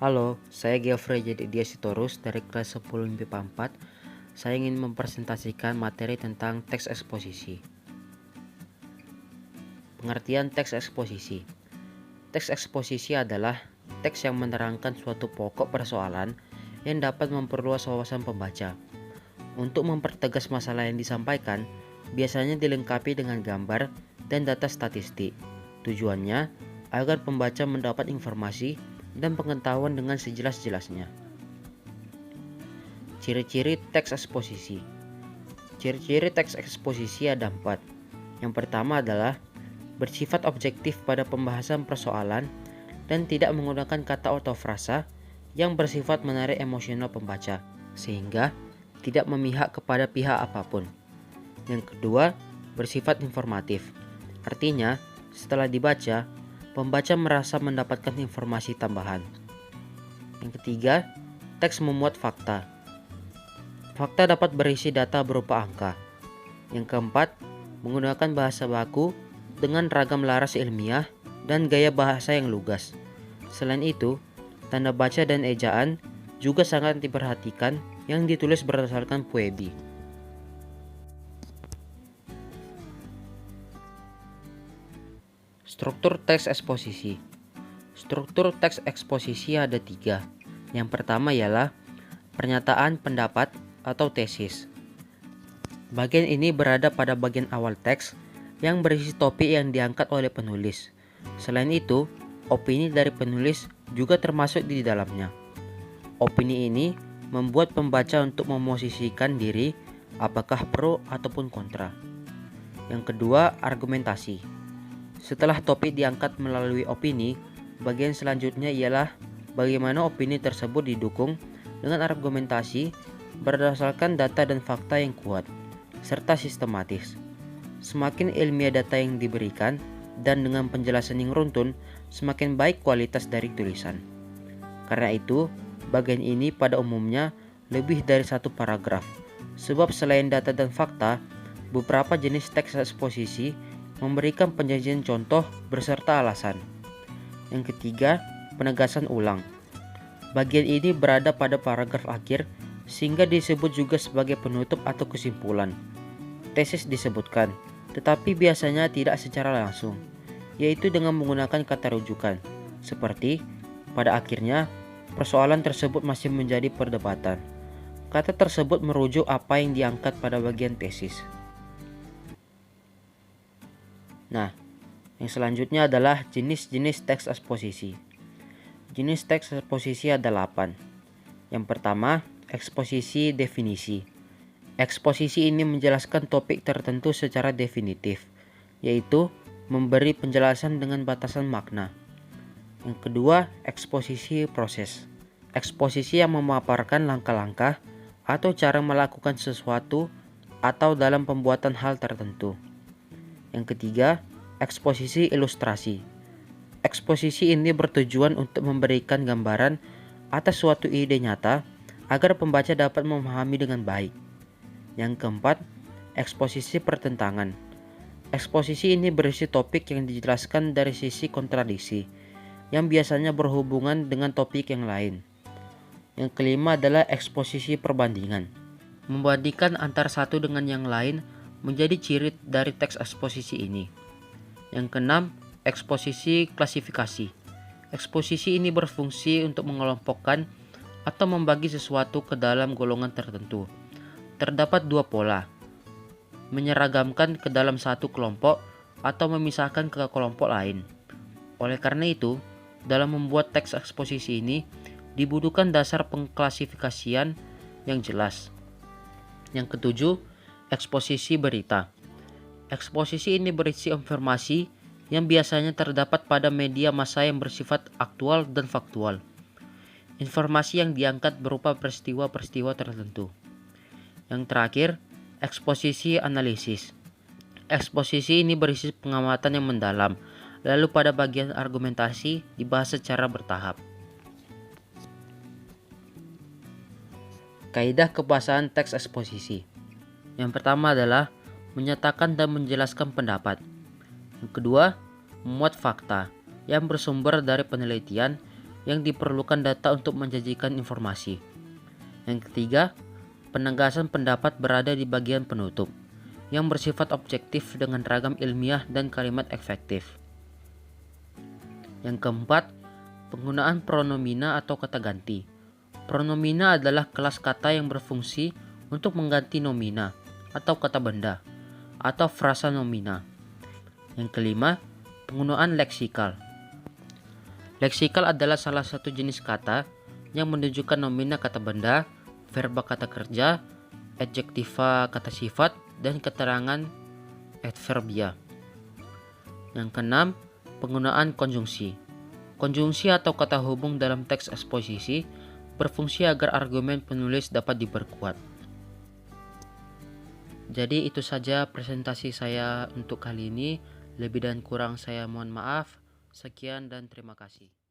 Halo, saya Geoffrey Dia Sitorus dari kelas 10 MIPA 4. Saya ingin mempresentasikan materi tentang teks eksposisi. Pengertian teks eksposisi. Teks eksposisi adalah teks yang menerangkan suatu pokok persoalan yang dapat memperluas wawasan pembaca. Untuk mempertegas masalah yang disampaikan, biasanya dilengkapi dengan gambar dan data statistik. Tujuannya agar pembaca mendapat informasi dan pengetahuan dengan sejelas-jelasnya. Ciri-ciri teks eksposisi. Ciri-ciri teks eksposisi ada 4. Yang pertama adalah bersifat objektif pada pembahasan persoalan dan tidak menggunakan kata atau frasa yang bersifat menarik emosional pembaca, sehingga tidak memihak kepada pihak apapun. Yang kedua, bersifat informatif. Artinya, setelah dibaca, pembaca merasa mendapatkan informasi tambahan. Yang ketiga, teks memuat fakta. Fakta dapat berisi data berupa angka. Yang keempat, menggunakan bahasa baku dengan ragam laras ilmiah dan gaya bahasa yang lugas. Selain itu, tanda baca dan ejaan juga sangat diperhatikan yang ditulis berdasarkan Puebi. Struktur teks eksposisi. Struktur teks eksposisi ada 3. Yang pertama ialah pernyataan pendapat atau tesis. Bagian ini berada pada bagian awal teks yang berisi topik yang diangkat oleh penulis. Selain itu, opini dari penulis juga termasuk di dalamnya. Opini ini membuat pembaca untuk memosisikan diri apakah pro ataupun kontra. Yang kedua, argumentasi. Setelah topik diangkat melalui opini, bagian selanjutnya ialah bagaimana opini tersebut didukung dengan argumentasi berdasarkan data dan fakta yang kuat, serta sistematis. Semakin ilmiah data yang diberikan dan dengan penjelasan yang runtun, semakin baik kualitas dari tulisan. Karena itu, bagian ini pada umumnya lebih dari 1 paragraf, sebab selain data dan fakta, beberapa jenis teks eksposisi memberikan penyajian contoh beserta alasan. Yang ketiga, penegasan ulang. Bagian ini berada pada paragraf akhir sehingga disebut juga sebagai penutup atau kesimpulan. Tesis disebutkan, tetapi biasanya tidak secara langsung, yaitu dengan menggunakan kata rujukan, seperti pada akhirnya persoalan tersebut masih menjadi perdebatan. Kata tersebut merujuk apa yang diangkat pada bagian tesis. Nah, yang selanjutnya adalah jenis-jenis teks eksposisi. Jenis teks eksposisi ada 8. Yang pertama, eksposisi definisi. Eksposisi ini menjelaskan topik tertentu secara definitif, yaitu memberi penjelasan dengan batasan makna. Yang kedua, eksposisi proses. Eksposisi yang memaparkan langkah-langkah atau cara melakukan sesuatu atau dalam pembuatan hal tertentu. Yang ketiga, eksposisi ilustrasi. Eksposisi ini bertujuan untuk memberikan gambaran atas suatu ide nyata agar pembaca dapat memahami dengan baik. Yang keempat, eksposisi pertentangan. Eksposisi ini berisi topik yang dijelaskan dari sisi kontradiksi, yang biasanya berhubungan dengan topik yang lain. Yang kelima adalah eksposisi perbandingan. Membandingkan antara satu dengan yang lain menjadi ciri dari teks eksposisi ini. Yang keenam, eksposisi klasifikasi. Eksposisi ini berfungsi untuk mengelompokkan atau membagi sesuatu ke dalam golongan tertentu. Terdapat 2 pola, menyeragamkan ke dalam satu kelompok atau memisahkan ke kelompok lain. Oleh karena itu, dalam membuat teks eksposisi ini dibutuhkan dasar pengklasifikasian yang jelas. Yang ketujuh, eksposisi berita. Eksposisi ini berisi informasi yang biasanya terdapat pada media massa yang bersifat aktual dan faktual. Informasi yang diangkat berupa peristiwa-peristiwa tertentu. Yang terakhir, eksposisi analisis. Eksposisi ini berisi pengamatan yang mendalam, lalu pada bagian argumentasi dibahas secara bertahap. Kaidah kebahasaan teks eksposisi. Yang pertama adalah menyatakan dan menjelaskan pendapat. Yang kedua, memuat fakta yang bersumber dari penelitian yang diperlukan data untuk menjanjikan informasi. Yang ketiga, penegasan pendapat berada di bagian penutup, yang bersifat objektif dengan ragam ilmiah dan kalimat efektif. Yang keempat, penggunaan pronomina atau kata ganti. Pronomina adalah kelas kata yang berfungsi untuk mengganti nomina atau kata benda, atau frasa nomina. Yang kelima, penggunaan leksikal. Leksikal adalah salah satu jenis kata yang menunjukkan nomina kata benda, verba kata kerja, adjektiva kata sifat, dan keterangan adverbia. Yang keenam, penggunaan konjungsi. Konjungsi atau kata hubung dalam teks eksposisi berfungsi agar argumen penulis dapat diperkuat. Jadi itu saja presentasi saya untuk kali ini. Lebih dan kurang saya mohon maaf. Sekian dan terima kasih.